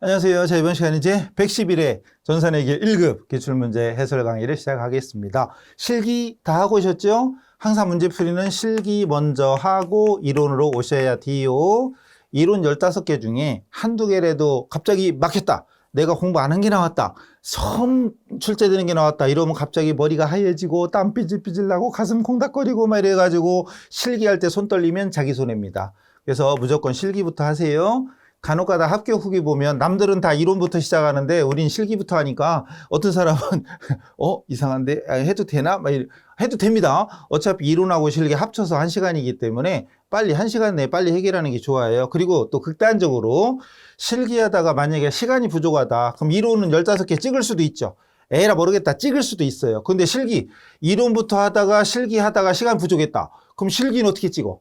안녕하세요. 자, 이번 시간은 이제 111회 전산회계 1급 기출문제 해설 강의를 시작하겠습니다. 실기 다 하고 오셨죠? 항상 문제 풀이는 실기 먼저 하고 이론으로 오셔야 돼요. 이론 15개 중에 한두 개라도 갑자기 막혔다. 내가 공부 안 한 게 나왔다. 처음 출제되는 게 나왔다. 이러면 갑자기 머리가 하얘지고 땀 삐질삐질 나고 가슴 콩닥거리고 막 이래가지고 실기할 때 손 떨리면 자기 손해입니다. 그래서 무조건 실기부터 하세요. 간혹가다 합격 후기 보면 남들은 다 이론부터 시작하는데 우린 실기부터 하니까 어떤 사람은 이상한데 해도 되나? 해도 됩니다. 어차피 이론하고 실기 합쳐서 1시간이기 때문에 빨리 1시간 내에 빨리 해결하는 게 좋아요. 그리고 또 극단적으로 실기하다가 만약에 시간이 부족하다. 그럼 이론은 15개 찍을 수도 있죠. 에라 모르겠다. 찍을 수도 있어요. 근데 실기 이론부터 하다가 실기하다가 시간 부족했다. 그럼 실기는 어떻게 찍어?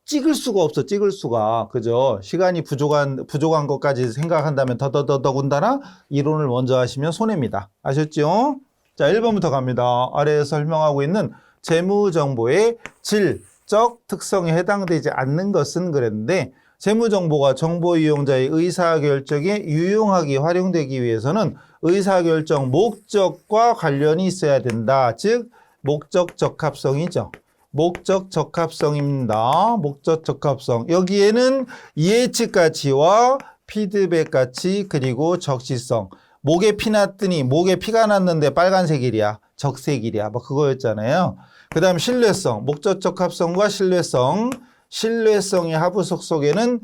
찍을 수가 없어, 찍을 수가. 그죠? 시간이 부족한 것까지 생각한다면 더더군다나 이론을 먼저 하시면 손해입니다. 아셨죠? 자, 1번부터 갑니다. 아래에 설명하고 있는 재무정보의 질적 특성에 해당되지 않는 것은 그랬는데, 재무정보가 정보 이용자의 의사결정에 유용하게 활용되기 위해서는 의사결정 목적과 관련이 있어야 된다. 즉, 목적 적합성이죠. 목적 적합성입니다. 목적 적합성. 여기에는 예측 가치와 피드백 가치 그리고 적시성. 목에 피 났더니 목에 피가 났는데 빨간색이랴 적색이랴 뭐 그거였잖아요. 그 다음 신뢰성. 목적 적합성과 신뢰성. 신뢰성의 하부 속속에는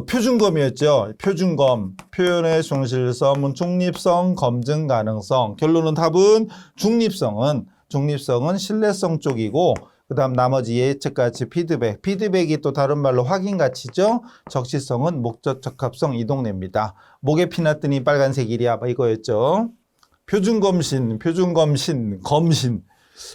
표준검이었죠. 표준검. 표현의 충실성, 중립성, 검증 가능성. 결론은 답은 중립성은 신뢰성 쪽이고 그 다음 나머지 예측가치 피드백. 피드백이 또 다른 말로 확인가치죠. 적시성은 목적 적합성 이동냅니다. 목에 피 났더니 빨간색이랴 이거였죠. 표준검신, 검신.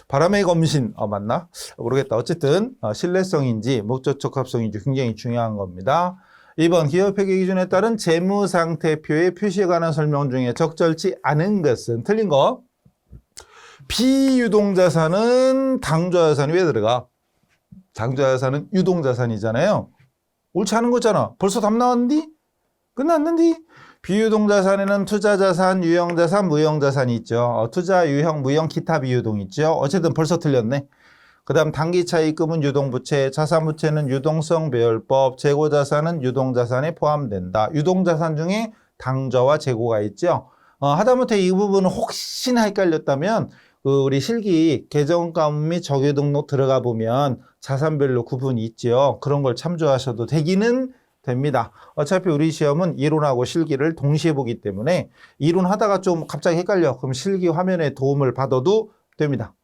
바람의 검신. 맞나? 모르겠다. 어쨌든 신뢰성인지 목적 적합성인지 굉장히 중요한 겁니다. 2번 기업회계 기준에 따른 재무상태표의 표시에 관한 설명 중에 적절치 않은 것은 틀린 거. 비유동자산은 당좌자산이 왜 들어가? 당좌자산은 유동자산이잖아요. 옳지 않은 거잖아. 벌써 답 나왔는디? 끝났는디? 비유동자산에는 투자자산, 유형자산, 무형자산이 있죠. 투자, 유형, 무형, 기타 비유동 있죠. 어쨌든 벌써 틀렸네. 그 다음 단기차입금은 유동부채, 자산부채는 유동성 배열법, 재고자산은 유동자산에 포함된다. 유동자산 중에 당좌와 재고가 있죠. 하다못해 이 부분은 혹시나 헷갈렸다면 우리 실기 계정과목 및 적유 등록 들어가 보면 자산별로 구분이 있죠. 그런 걸 참조하셔도 되기는 됩니다. 어차피 우리 시험은 이론하고 실기를 동시에 보기 때문에 이론 하다가 좀 갑자기 헷갈려. 그럼 실기 화면에 도움을 받아도 됩니다.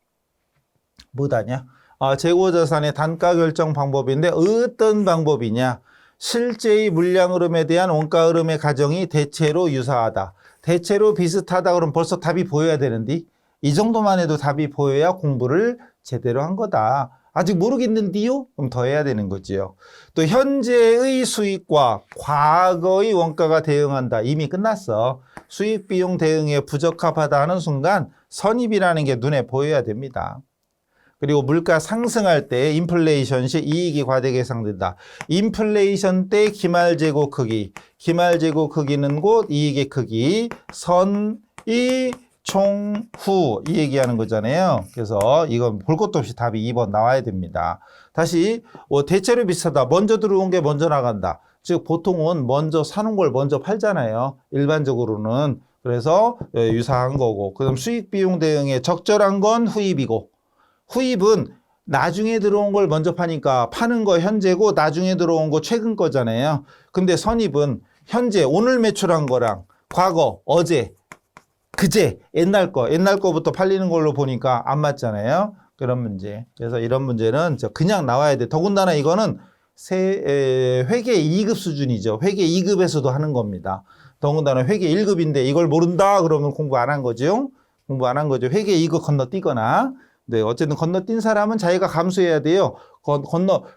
뭐다냐? 재고자산의 단가 결정 방법인데 어떤 방법이냐? 실제의 물량 흐름에 대한 원가 흐름의 가정이 대체로 유사하다. 대체로 비슷하다 그러면 벌써 답이 보여야 되는데 이 정도만 해도 답이 보여야 공부를 제대로 한 거다. 아직 모르겠는데요? 그럼 더 해야 되는 거지요. 또 현재의 수익과 과거의 원가가 대응한다. 이미 끝났어. 수익 비용 대응에 부적합하다 하는 순간 선입이라는 게 눈에 보여야 됩니다. 그리고 물가 상승할 때 인플레이션 시 이익이 과대 계상된다. 인플레이션 때 기말재고 크기. 기말재고 크기는 곧 이익의 크기. 선이 총후 이 얘기하는 거잖아요. 그래서 이건 볼 것도 없이 답이 2번 나와야 됩니다. 다시 대체로 비슷하다. 먼저 들어온 게 먼저 나간다. 즉 보통은 먼저 사는 걸 먼저 팔잖아요. 일반적으로는. 그래서 유사한 거고. 그다음 수익 비용 대응에 적절한 건 후입이고 후입은 나중에 들어온 걸 먼저 파니까 파는 거 현재고 나중에 들어온 거 최근 거잖아요. 근데 선입은 현재 오늘 매출한 거랑 과거 어제 그제 옛날 거부터 팔리는 걸로 보니까 안 맞잖아요. 그런 문제. 그래서 이런 문제는 그냥 나와야 돼. 더군다나 이거는 회계 2급 수준이죠. 회계 2급에서도 하는 겁니다. 더군다나 회계 1급인데 이걸 모른다 그러면 공부 안 한 거죠. 공부 안 한 거죠. 회계 2급 건너뛰거나. 네, 어쨌든 건너뛴 사람은 자기가 감수해야 돼요.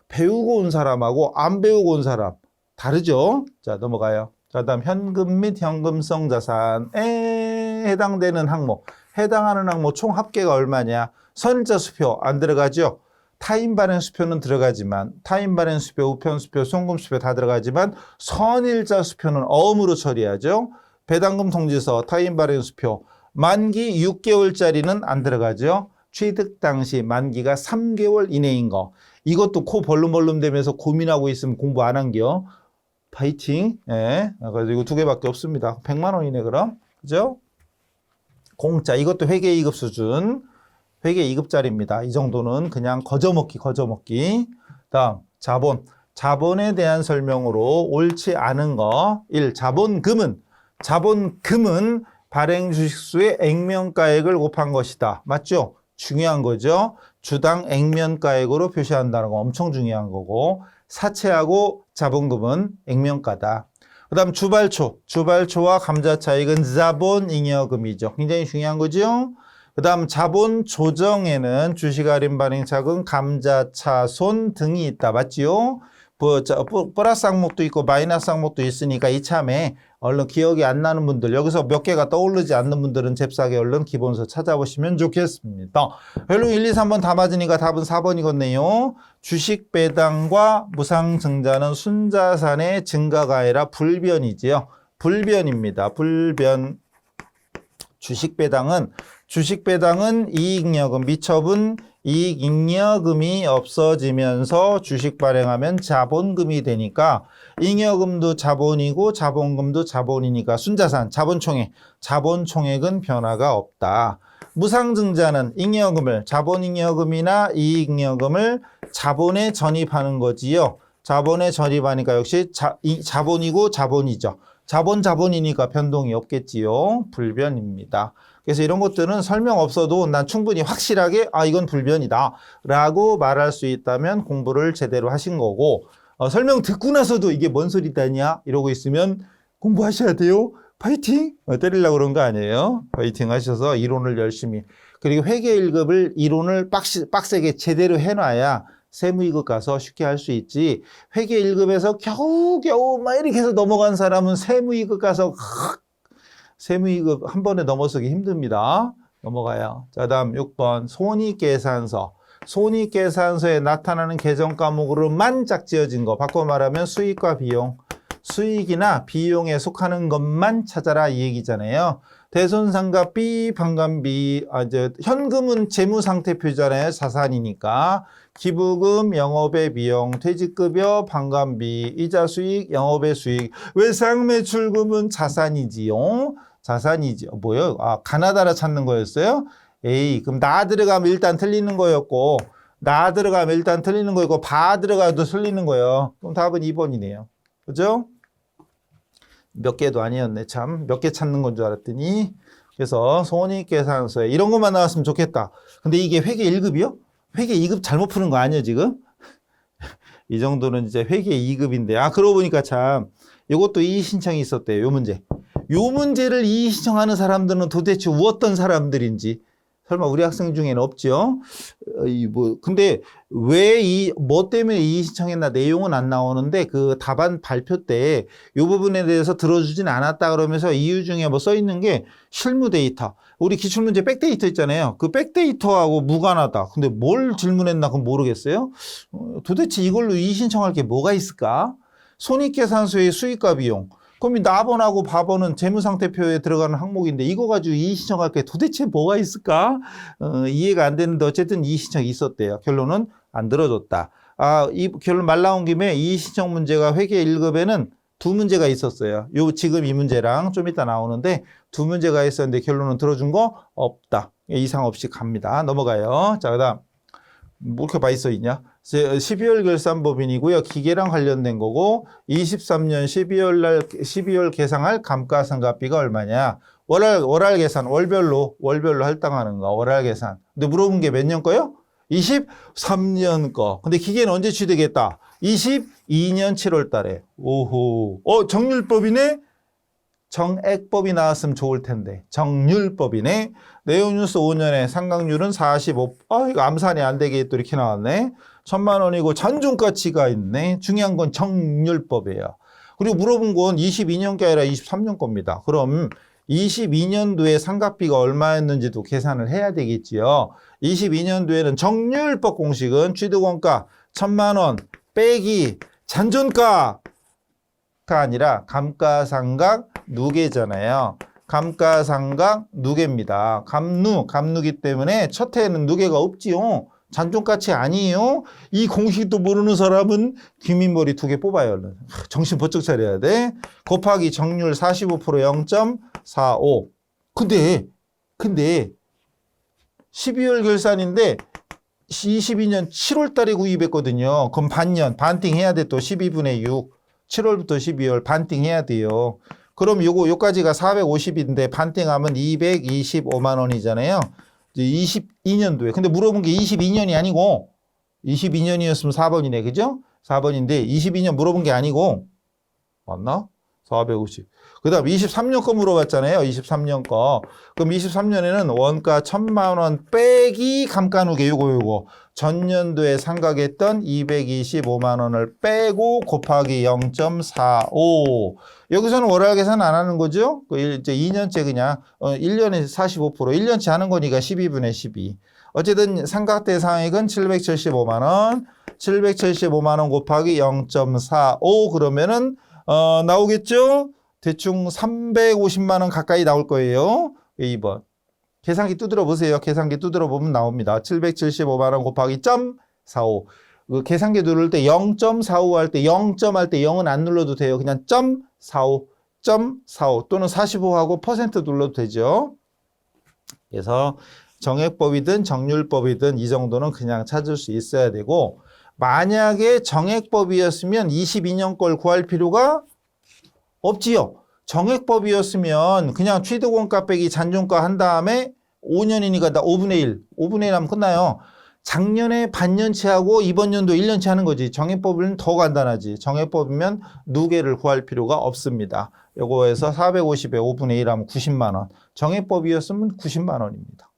배우고 온 사람하고 안 배우고 온 사람 다르죠. 자, 넘어가요. 자, 다음 현금 및 현금성 자산에 해당되는 항목. 해당하는 항목 총 합계가 얼마냐? 선일자 수표 안 들어가죠? 타인 발행 수표는 들어가지만 타인 발행 수표, 우편 수표, 송금 수표 다 들어가지만 선일자 수표는 어음으로 처리하죠. 배당금 통지서, 타인 발행 수표, 만기 6개월짜리는 안 들어가죠. 취득 당시 만기가 3개월 이내인 거. 이것도 코 벌름벌름 되면서 고민하고 있으면 공부 안 한겨. 파이팅. 예. 그래서 이거 두 개밖에 없습니다. 100만 원이네 그럼. 그죠? 공짜. 이것도 회계 2급 수준. 회계 2급짜리입니다. 이 정도는 그냥 거저먹기. 다음 자본. 자본에 대한 설명으로 옳지 않은 거. 1. 자본금은 발행 주식수의 액면가액을 곱한 것이다. 맞죠? 중요한 거죠. 주당 액면가액으로 표시한다는 거 엄청 중요한 거고, 사채하고 자본금은 액면가다. 그 다음 주발초와 감자차익은 자본잉여금이죠. 굉장히 중요한 거죠. 그 다음 자본 조정에는 주식할인 발행차금, 감자차손 등이 있다. 맞지요? 플러스 항목도 있고 마이너스 항목도 있으니까 이참에 얼른 기억이 안 나는 분들, 여기서 몇 개가 떠오르지 않는 분들은 잽싸게 얼른 기본서 찾아보시면 좋겠습니다. 별로 1, 2, 3번 다 맞으니까 답은 4번이겠네요. 주식 배당과 무상 증자는 순자산의 증가가 아니라 불변이지요. 불변입니다. 불변. 주식 배당은 이익여금, 미처분 이익잉여금이 없어지면서 주식 발행하면 자본금이 되니까 잉여금도 자본이고 자본금도 자본이니까 순자산, 자본총액은 변화가 없다. 무상증자는 잉여금을, 자본잉여금이나 이익잉여금을 자본에 전입하는 거지요. 자본에 전입하니까 역시 자본이고 자본이죠. 자본이니까 변동이 없겠지요. 불변입니다. 그래서 이런 것들은 설명 없어도 난 충분히 확실하게 이건 불변이다 라고 말할 수 있다면 공부를 제대로 하신 거고, 설명 듣고 나서도 이게 뭔 소리다냐 이러고 있으면 공부하셔야 돼요. 파이팅! 때리려고 그런 거 아니에요. 파이팅 하셔서 이론을 열심히, 그리고 회계 1급을 이론을 빡세게 제대로 해놔야 세무 2급 가서 쉽게 할 수 있지. 회계 1급에서 겨우겨우 막 이렇게 해서 넘어간 사람은 세무 2급 가서 세무 2급 한 번에 넘어서기 힘듭니다. 넘어가요. 자, 다음 6번 손익계산서. 손익계산서에 나타나는 계정 과목으로만 짝지어진 거. 바꿔 말하면 수익과 비용. 수익이나 비용에 속하는 것만 찾아라 이 얘기잖아요. 대손상가비, 반감비, 현금은 재무상태표잖아요. 자산이니까. 기부금, 영업의 비용, 퇴직급여, 반감비, 이자수익, 영업의 수익, 외상매출금은 자산이지요. 뭐요? 가나다라 찾는 거였어요? 그럼 나 들어가면 일단 틀리는 거였고, 바 들어가도 틀리는 거예요. 그럼 답은 2번이네요. 그죠? 몇 개도 아니었네. 참. 몇 개 찾는 건 줄 알았더니. 그래서 손익계산서에 이런 것만 나왔으면 좋겠다. 근데 이게 회계 1급이요? 회계 2급 잘못 푸는 거 아니에요, 지금? 이 정도는 이제 회계 2급인데. 그러고 보니까 참, 이것도 이의 신청이 있었대요, 요 문제. 요 문제를 이의 신청하는 사람들은 도대체 어떤 사람들인지. 설마 우리 학생 중에는 없죠? 근데 뭐 때문에 이의 신청했나 내용은 안 나오는데 그 답안 발표 때 이 부분에 대해서 들어주진 않았다 그러면서 이유 중에 뭐 써 있는 게 실무 데이터. 우리 기출문제 백데이터 있잖아요. 그 백데이터하고 무관하다. 근데 뭘 질문했나 그건 모르겠어요. 도대체 이걸로 이의 신청할 게 뭐가 있을까? 손익계산서의 수익과 비용. 그럼 나번하고 바번은 재무상태표에 들어가는 항목인데 이거 가지고 이의 신청할 게 도대체 뭐가 있을까? 이해가 안 되는데 어쨌든 이의 신청이 있었대요. 결론은 안 들어줬다. 이 결론 말 나온 김에 이의 신청 문제가 회계 1급에는 두 문제가 있었어요. 지금 이 문제랑 좀 이따 나오는데 두 문제가 있었는데 결론은 들어준 거 없다. 이상 없이 갑니다. 넘어가요. 자, 그다음 뭐 이렇게 많이 써 있냐? 12월 결산법인이고요. 기계랑 관련된 거고 23년 12월 계상할 감가상각비가 얼마냐? 월할 계산, 월별로 할당하는 거. 월할 계산. 근데 물어본 게 몇 년 거요? 23년 거. 근데 기계는 언제 취득했다? 22년 7월 달에. 오호. 정률법이네? 정액법이 나왔으면 좋을 텐데. 정률법이네. 네오뉴스 5년에 상각률은 45. 이거 암산이 안 되게 또 이렇게 나왔네. 1,000만 원이고 잔존가치가 있네. 중요한 건 정률법이에요. 그리고 물어본 건 22년 게 아니라 23년 겁니다. 그럼 22년도에 상각비가 얼마였는지도 계산을 해야 되겠지요. 22년도에는 정률법 공식은 취득원가 1,000만 원 빼기 잔존가가 아니라 감가상각 누계잖아요. 감가상각 누계입니다. 감누기 때문에 첫 해에는 누계가 없지요. 잔존가치 아니에요. 이 공식도 모르는 사람은 귀민머리 2개 뽑아요. 얼른. 정신 번쩍 차려야 돼. 곱하기 정률 45% 0.45. 근데 12월 결산인데 22년 7월 달에 구입했거든요. 그럼 반띵 해야 돼. 또 12분의 6. 7월부터 12월 반띵 해야 돼요. 그럼 요까지가 450인데 반띵하면 225만 원이잖아요. 22년도에. 근데 물어본 게 22년이 아니고 22년이었으면 4번이네. 그죠? 4번인데 22년 물어본 게 아니고 맞나? 450. 그 다음 23년 거 물어봤잖아요. 23년 거. 그럼 23년에는 원가 1,000만 원 빼기 감가누계 요거. 전년도에 상각했던 225만 원을 빼고 곱하기 0.45. 여기서는 월화 계산 안 하는 거죠? 이제 2년째 그냥 1년에 45%, 1년치 하는 거니까 12분의 12. 어쨌든 상각대 상액은 775만 원, 775만 원 곱하기 0.45 그러면은 나오겠죠? 대충 350만 원 가까이 나올 거예요. 2번. 계산기 두드려 보세요. 계산기 두드려 보면 나옵니다. 775만 원 곱하기 0.45. 그 계산기 누를 때 0.45 할 때 0점 할 때 0은 안 눌러도 돼요. 그냥 0.45 또는 45하고 퍼센트 눌러도 되죠. 그래서 정액법이든 정률법이든 이 정도는 그냥 찾을 수 있어야 되고 만약에 정액법이었으면 22년 걸 구할 필요가 없지요. 정액법이었으면 그냥 취득원가 빼기 잔존가 한 다음에 5년이니까 나 5분의 1. 5분의 1 하면 끝나요. 작년에 반년치하고 이번 연도 1년치 하는 거지. 정액법은 더 간단하지. 정액법이면 누계를 구할 필요가 없습니다. 요거에서 450에 5분의 1 하면 90만 원. 정액법이었으면 90만 원입니다.